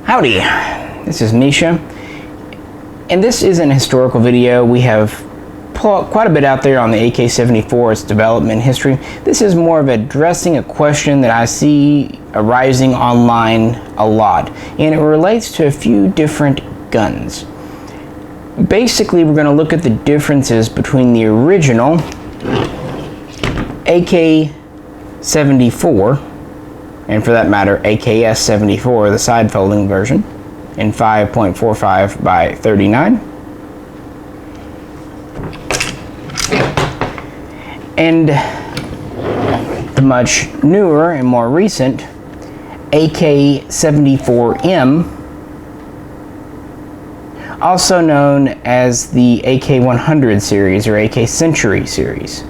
Howdy, this is Misha, and this is an historical video. We have pulled quite a bit out there on the AK74, its development history. This is more of addressing a question that I see arising online a lot, and it relates to a few different guns. Basically, we're going to look at the differences between the original AK74 and, for that matter, AKS74, the side folding version, in 5.45 by 39, and the much newer and more recent AK74M, also known as the AK100 series or AK Century series.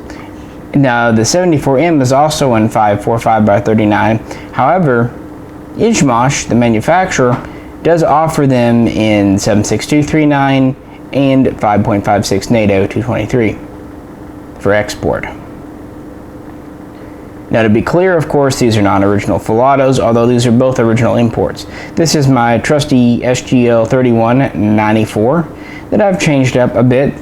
Now, the 74M is also in 5.45 by 39. However, Izhmash, the manufacturer, does offer them in 7.6239 and 5.56 NATO 223 for export. Now, to be clear, of course, these are not original full autos, although these are both original imports. This is my trusty SGL31 94 that I've changed up a bit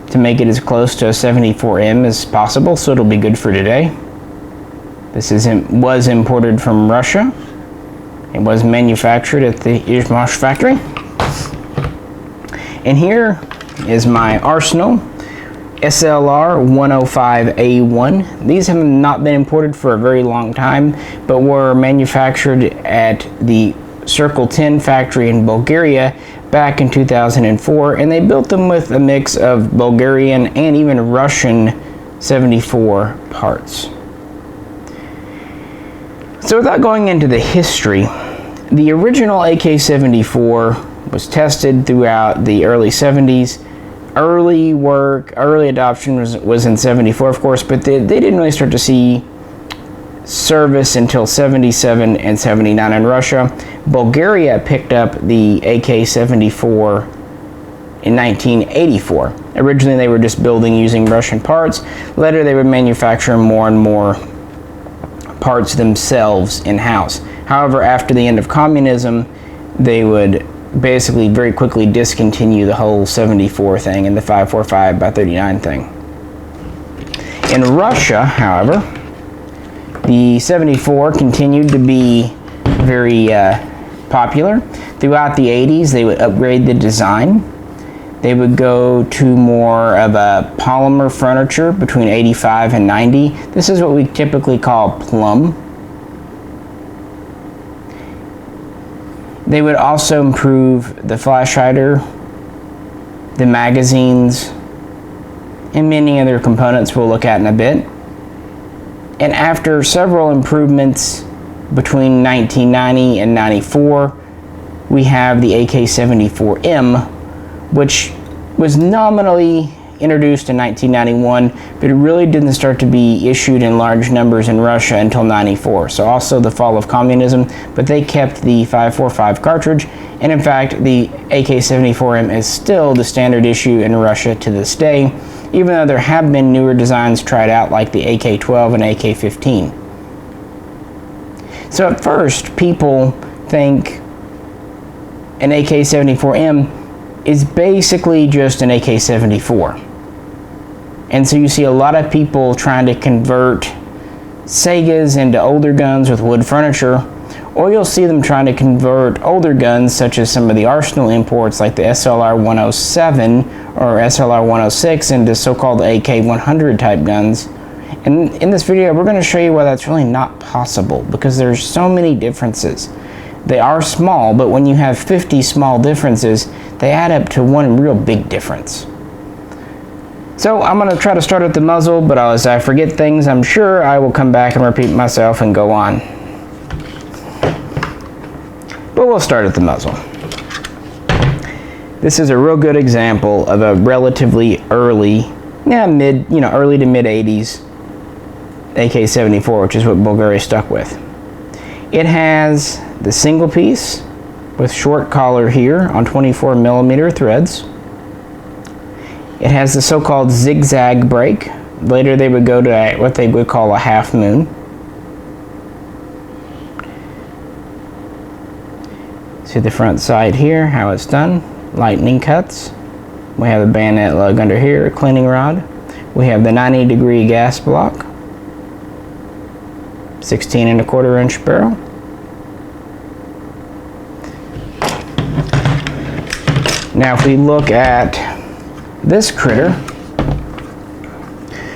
to make it as close to a 74M as possible, so it'll be good for today. This was imported from Russia. It was manufactured at the Izhmash factory. And here is my arsenal, SLR105A1. These have not been imported for a very long time, but were manufactured at the Circle 10 factory in Bulgaria back in 2004, and they built them with a mix of Bulgarian and even Russian 74 parts. So without going into the history, the original AK-74 was tested throughout the early 70s. Early adoption was in 74, of course, but they didn't really start to see service until 77 and 79 in Russia. Bulgaria picked up the AK-74 in 1984. Originally, they were just building using Russian parts. Later, they would manufacture more and more parts themselves in-house. However, after the end of communism, they would basically very quickly discontinue the whole 74 thing and the 5.45 by 39 thing. In Russia, however, the 74 continued to be very popular. Throughout the 80s, they would upgrade the design. They would go to more of a polymer furniture between 85 and 90. This is what we typically call plum. They would also improve the flash hider, the magazines, and many other components we'll look at in a bit. And after several improvements between 1990 and 94, we have the AK-74M, which was nominally introduced in 1991, but it really didn't start to be issued in large numbers in Russia until 94. So also the fall of communism, but they kept the 5.45 cartridge, and in fact, the AK-74M is still the standard issue in Russia to this day, even though there have been newer designs tried out like the AK-12 and AK-15. So at first, people think an AK-74M is basically just an AK-74. And so you see a lot of people trying to convert Segas into older guns with wood furniture, or you'll see them trying to convert older guns such as some of the Arsenal imports like the SLR107 or SLR106 into so-called AK100 type guns. And in this video, we're going to show you why that's really not possible, because there's so many differences. They are small, but when you have 50 small differences, they add up to one real big difference. So I'm going to try to start at the muzzle, but as I forget things, I'm sure I will come back and repeat myself and go on. But we'll start at the muzzle. This is a real good example of a relatively early, early to mid 80s AK-74, which is what Bulgaria stuck with. It has the single piece with short collar here on 24mm threads. It has the so-called zigzag break. Later they would go to what they would call a half moon. See the front side here, how it's done. Lightning cuts. We have the bayonet lug under here, cleaning rod. We have the 90-degree gas block. 16¼ inch barrel. Now if we look at this critter,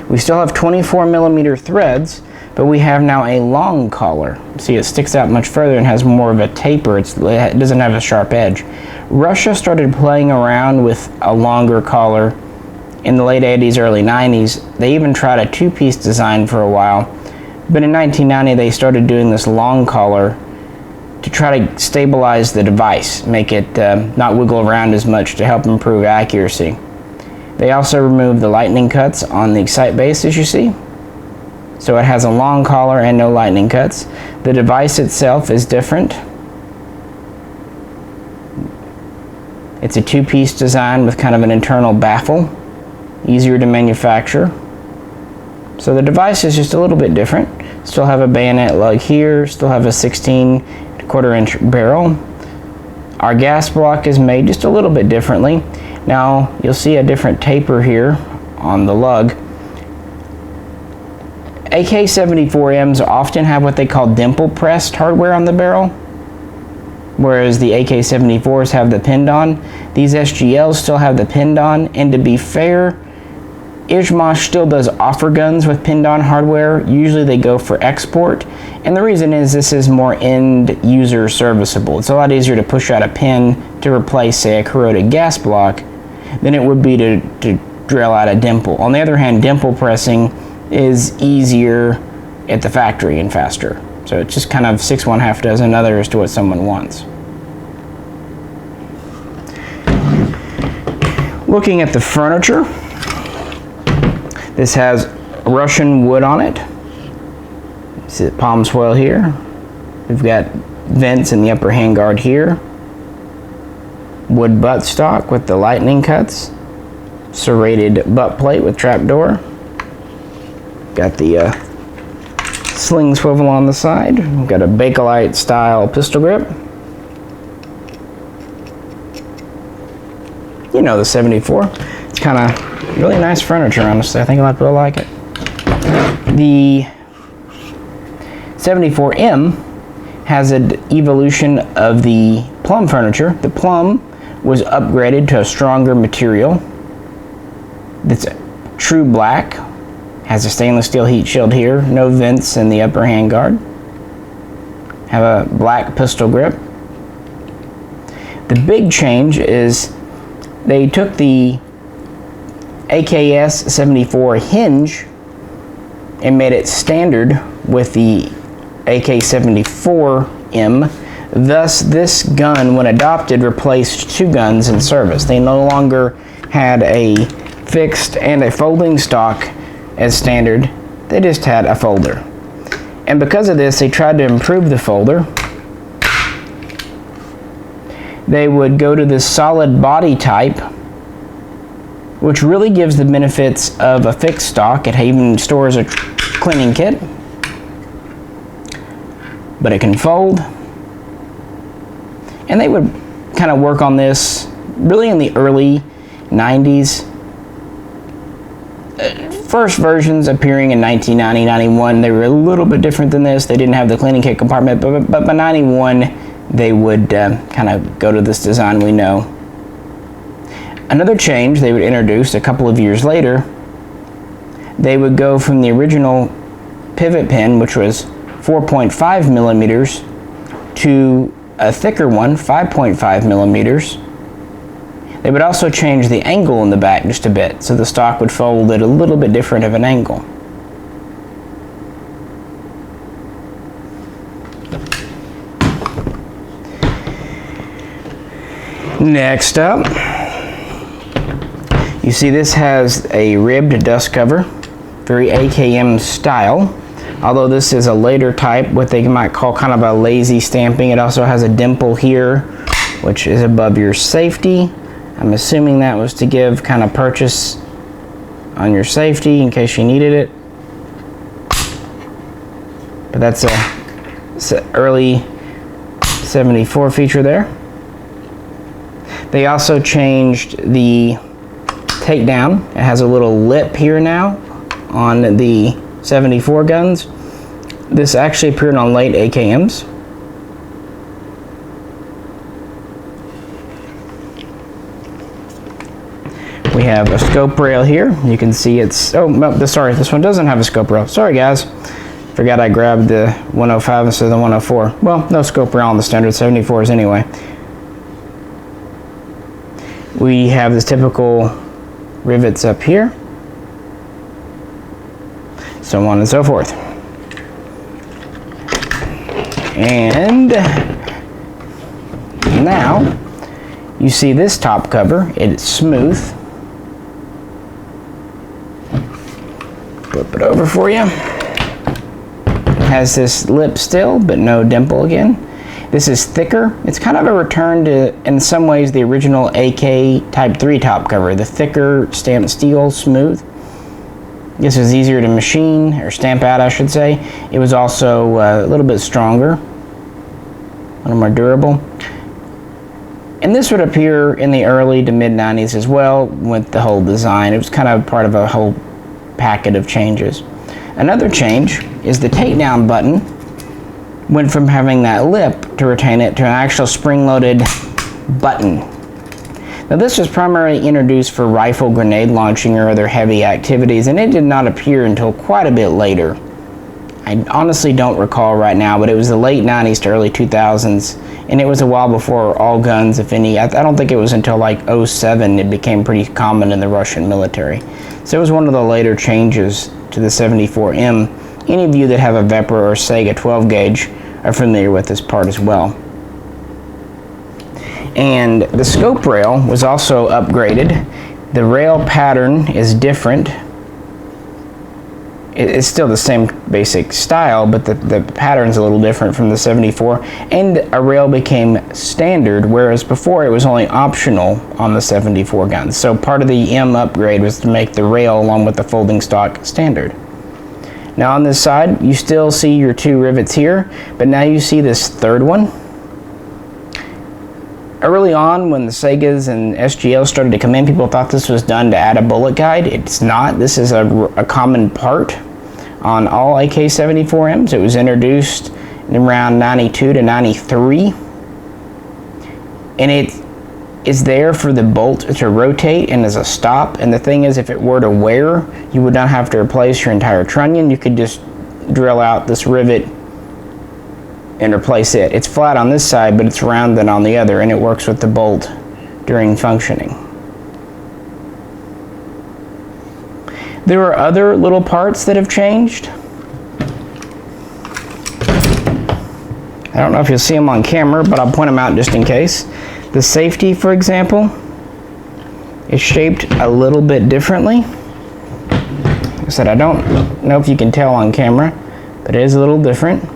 we still have 24mm threads, but we have now a long collar. See, it sticks out much further and has more of a taper. It doesn't have a sharp edge. Russia started playing around with a longer collar in the late 80s, early 90s. They even tried a two-piece design for a while, but in 1990 they started doing this long collar to try to stabilize the device, make it not wiggle around as much to help improve accuracy. They also removed the lightning cuts on the excite base, as you see. So it has a long collar and no lightning cuts. The device itself is different. It's a two-piece design with kind of an internal baffle, easier to manufacture. So the device is just a little bit different. Still have a bayonet lug here, still have a 16¼ inch barrel. Our gas block is made just a little bit differently. Now you'll see a different taper here on the lug. AK74Ms often have what they call dimple pressed hardware on the barrel, whereas the AK74s have the pinned on. These SGLs still have the pinned on, and to be fair, Izhmash still does offer guns with pinned on hardware. Usually they go for export, and the reason is this is more end user serviceable. It's a lot easier to push out a pin to replace, say, a corroded gas block than it would be to drill out a dimple. On the other hand, dimple pressing is easier at the factory and faster. So it's just kind of 6 1/2 dozen other as to what someone wants. Looking at the furniture, this has Russian wood on it. See the palm swell here. We've got vents in the upper handguard here. Wood buttstock with the lightning cuts. Serrated butt plate with trapdoor. Got the sling swivel on the side. We've got a Bakelite style pistol grip. You know the 74. It's kind of really nice furniture, honestly. I think a lot of people like it. The 74M has an evolution of the plum furniture. The plum was upgraded to a stronger material. It's true black. Has a stainless steel heat shield here, no vents in the upper handguard. Have a black pistol grip. The big change is they took the AK74 hinge and made it standard with the AK74M. Thus, this gun, when adopted, replaced two guns in service. They no longer had a fixed and a folding stock as standard. They just had a folder. And because of this, they tried to improve the folder. They would go to this solid body type, which really gives the benefits of a fixed stock. It even stores a cleaning kit, but it can fold. And they would kind of work on this really in the early 90s. First versions appearing in 1990, 91, they were a little bit different than this. They didn't have the cleaning kit compartment, but by 91, they would kind of go to this design we know. Another change they would introduce a couple of years later, they would go from the original pivot pin, which was 4.5 millimeters, to a thicker one, 5.5 millimeters. They would also change the angle in the back just a bit, so the stock would fold at a little bit different of an angle. Next up, you see this has a ribbed dust cover, very AKM style. Although this is a later type, what they might call kind of a lazy stamping. It also has a dimple here, which is above your safety. I'm assuming that was to give kind of purchase on your safety in case you needed it. But that's a early 74 feature there. They also changed the takedown. It has a little lip here now on the 74 guns. This actually appeared on late AKMs. We have a scope rail here. You can see it's, oh, no, sorry, this one doesn't have a scope rail. Sorry guys, forgot I grabbed the 105 instead of the 104. Well, no scope rail on the standard 74s anyway. We have the typical rivets up here, so on and so forth. And now you see this top cover. It's smooth. Flip it over for you. It has this lip still, but no dimple again. This is thicker. It's kind of a return to, in some ways, the original AK Type 3 top cover. The thicker stamped steel, smooth. This was easier to machine, or stamp out, I should say. It was also a little bit stronger, a little more durable. And this would appear in the early to mid 90s as well with the whole design. It was kind of part of a whole packet of changes. Another change is the takedown button went from having that lip to retain it to an actual spring-loaded button. Now this was primarily introduced for rifle grenade launching or other heavy activities, and it did not appear until quite a bit later. I honestly don't recall right now, but it was the late 90s to early 2000s, and it was a while before all guns, if any. I don't think it was until like 07 it became pretty common in the Russian military. So it was one of the later changes to the 74M. Any of you that have a Vepr or Sega 12 gauge are familiar with this part as well. And the scope rail was also upgraded. The rail pattern is different. It's still the same basic style, but the pattern's a little different from the 74, and a rail became standard, whereas before it was only optional on the 74 guns. So part of the M upgrade was to make the rail along with the folding stock standard. Now on this side, you still see your two rivets here, but now you see this third one. Early on, when the Segas and SGL started to come in, people thought this was done to add a bullet guide. It's not. This is a common part on all AK74Ms. It was introduced in around 92 to 93. And it is there for the bolt to rotate and as a stop. And the thing is, if it were to wear, you would not have to replace your entire trunnion. You could just drill out this rivet and replace it. It's flat on this side, but it's rounded on the other, and it works with the bolt during functioning. There are other little parts that have changed. I don't know if you'll see them on camera, but I'll point them out just in case. The safety, for example, is shaped a little bit differently. Like I said, I don't know if you can tell on camera, but it is a little different.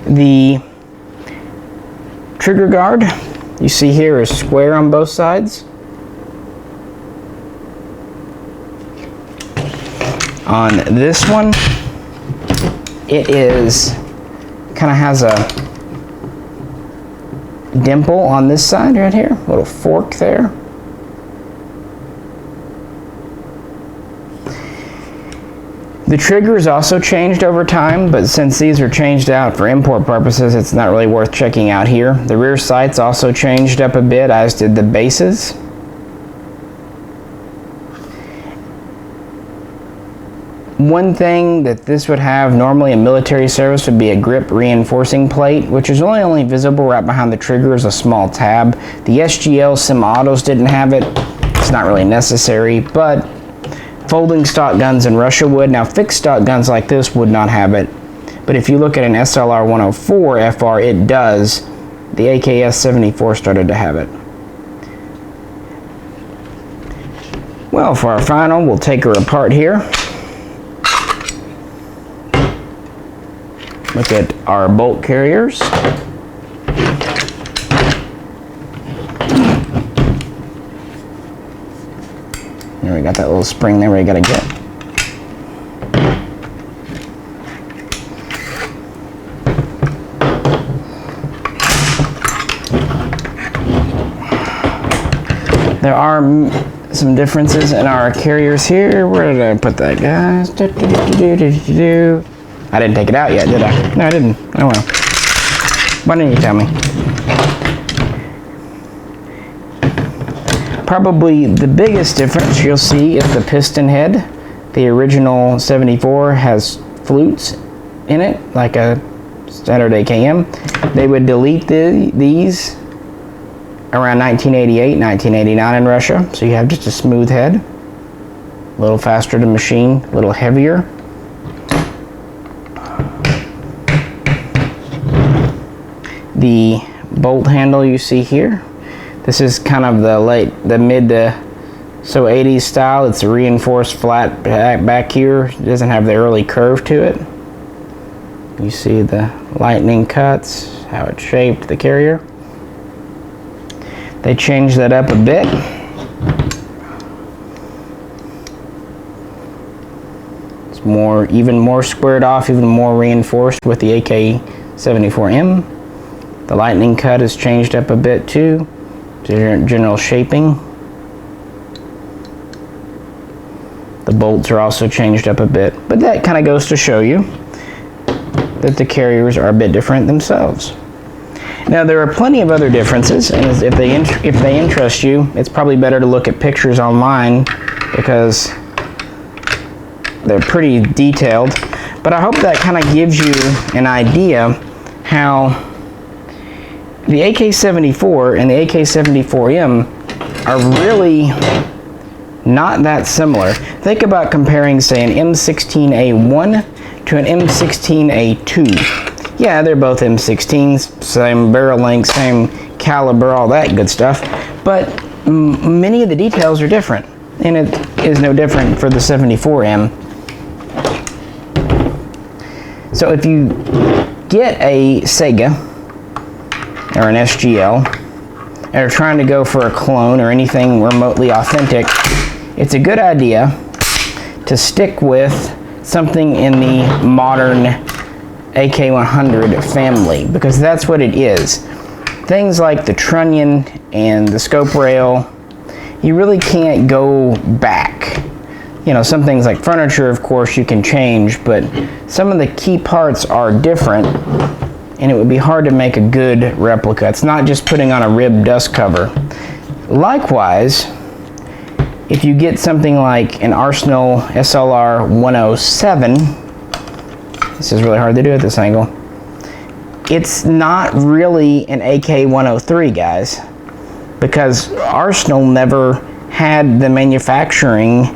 The trigger guard you see here is square on both sides. On this one, it is kind of has a dimple on this side right here, a little fork there. The trigger is also changed over time, but since these are changed out for import purposes, it's not really worth checking out here. The rear sights also changed up a bit, as did the bases. One thing that this would have normally in military service would be a grip reinforcing plate, which is only visible right behind the trigger as a small tab. The SGL semi-autos didn't have it. It's not really necessary, but folding stock guns in Russia would. Now fixed stock guns like this would not have it, but if you look at an SLR105 FR, it does. The AK74 started to have it. Well, for our final, we'll take her apart here. Look at our bolt carriers. There, we got that little spring there where you gotta get. There are some differences in our carriers here. Where did I put that, guys? I didn't take it out yet, did I? No, I didn't. Oh well. Why didn't you tell me? Probably the biggest difference you'll see is the piston head. The original 74 has flutes in it, like a standard AKM. They would delete these around 1988, 1989 in Russia. So you have just a smooth head, a little faster to machine, a little heavier. The bolt handle you see here, this is kind of the mid to 80s style. It's a reinforced flat back here. It doesn't have the early curve to it. You see the lightning cuts, how it's shaped, the carrier. They changed that up a bit. It's even more squared off, even more reinforced with the AK74M. The lightning cut is changed up a bit too. General shaping. The bolts are also changed up a bit, but that kind of goes to show you that the carriers are a bit different themselves. Now there are plenty of other differences, and if they interest you, it's probably better to look at pictures online because they're pretty detailed. But I hope that kind of gives you an idea how the AK74 and the AK74M are really not that similar. Think about comparing, say, an M16A1 to an M16A2. Yeah, they're both M16s, same barrel length, same caliber, all that good stuff, but many of the details are different, and it is no different for the 74M. So if you get a Sega or an SGL and are trying to go for a clone or anything remotely authentic, it's a good idea to stick with something in the modern AK100 family, because that's what it is. Things like the trunnion and the scope rail, you really can't go back. You know, some things like furniture, of course, you can change, but some of the key parts are different, and it would be hard to make a good replica. It's not just putting on a ribbed dust cover. Likewise, if you get something like an Arsenal SLR105, this is really hard to do at this angle, it's not really an AK103, guys, because Arsenal never had the manufacturing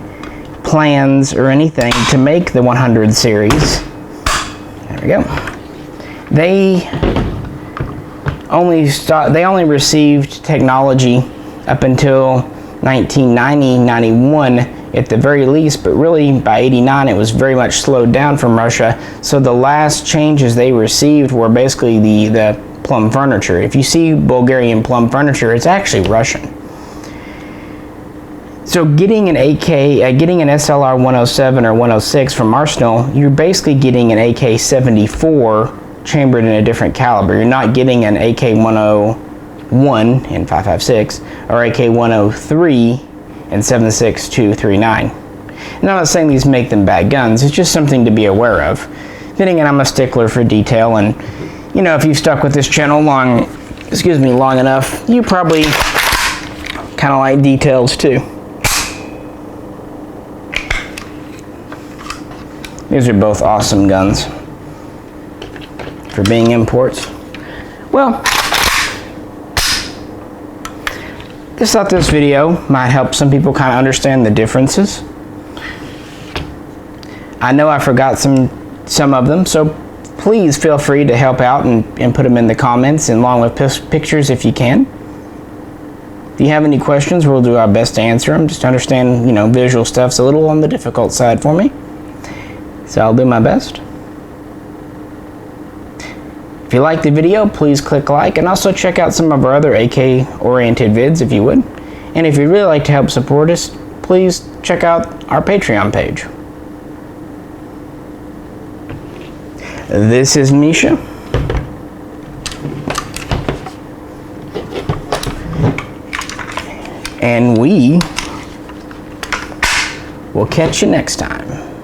plans or anything to make the 100 series. There we go. They only received technology up until 1990, 91 at the very least, but really by 89 it was very much slowed down from Russia. So the last changes they received were basically the plum furniture. If you see Bulgarian plum furniture, it's actually Russian. So getting an SLR107 or 106 from Arsenal, you're basically getting an AK74 chambered in a different caliber. You're not getting an AK101 in 5.56 or AK103 in 7.6239. And I'm not saying these make them bad guns, it's just something to be aware of. Then again, I'm a stickler for detail, and you know, if you've stuck with this channel long enough, you probably kind of like details too. These are both awesome guns for being imports. Well, just thought this video might help some people kind of understand the differences. I know I forgot some of them, so please feel free to help out and put them in the comments and along with pictures if you can. If you have any questions, we'll do our best to answer them. Just understand, you know, visual stuff's a little on the difficult side for me, so I'll do my best. If you like the video, please click like, and also check out some of our other AK-oriented vids if you would. And if you'd really like to help support us, please check out our Patreon page. This is Misha. And we will catch you next time.